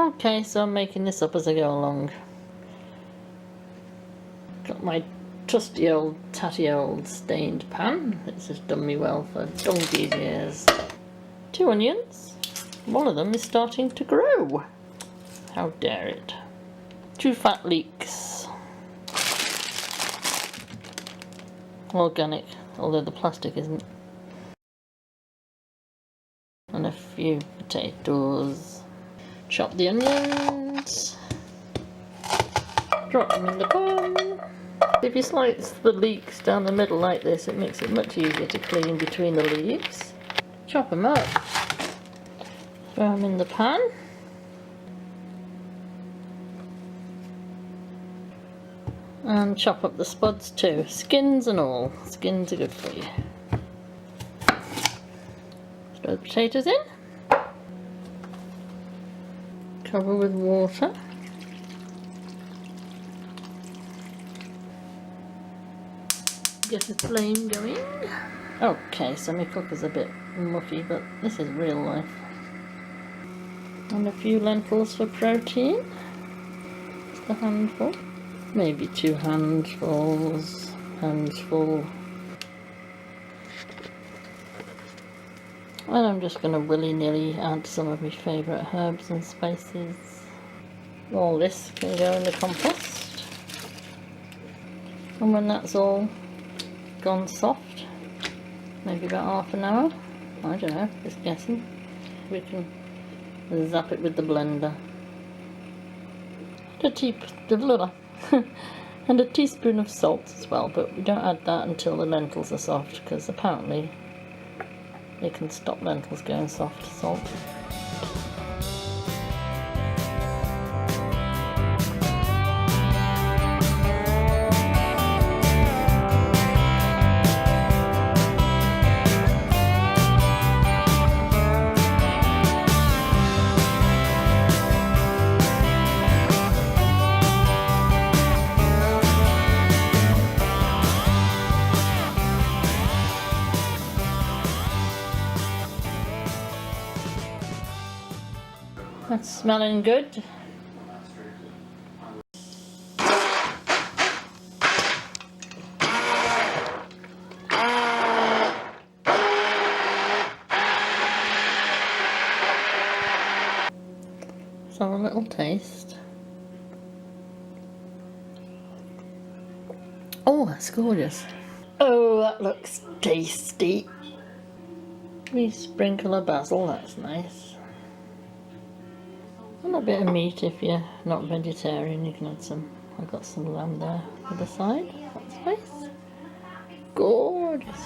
Okay, so I'm making this up as I go along. Got my trusty old, tatty old stained pan. This has done me well for donkey's years. 2 onions. One of them is starting to grow. How dare it. 2 fat leeks. Organic, although the plastic isn't. And a few potatoes. Chop the onions. Drop them in the pan. If you slice the leeks down the middle like this, it makes it much easier to clean between the leaves. Chop them up. Throw them in the pan. And chop up the spuds too, skins and all. Skins are good for you. Throw the potatoes in. Cover with water. Get the flame going. Okay, so my cooker's a bit muffy, but this is real life. And a few lentils for protein. Just a handful. Maybe 2 handfuls. Handful. And I'm just going to willy-nilly add some of my favourite herbs and spices. All this can go in the compost. And when that's all gone soft, maybe about half an hour, I don't know, just guessing, we can zap it with the blender. And a teaspoon of salt as well, but we don't add that until the lentils are soft, because apparently it can stop lentils going soft, salt. That's smelling good. Let's have a little taste. Oh, that's gorgeous. Oh, that looks tasty. We sprinkle of basil, that's nice. And a bit of meat if you're not vegetarian, you can add some. I've got some lamb there for the side. That's nice. Gorgeous.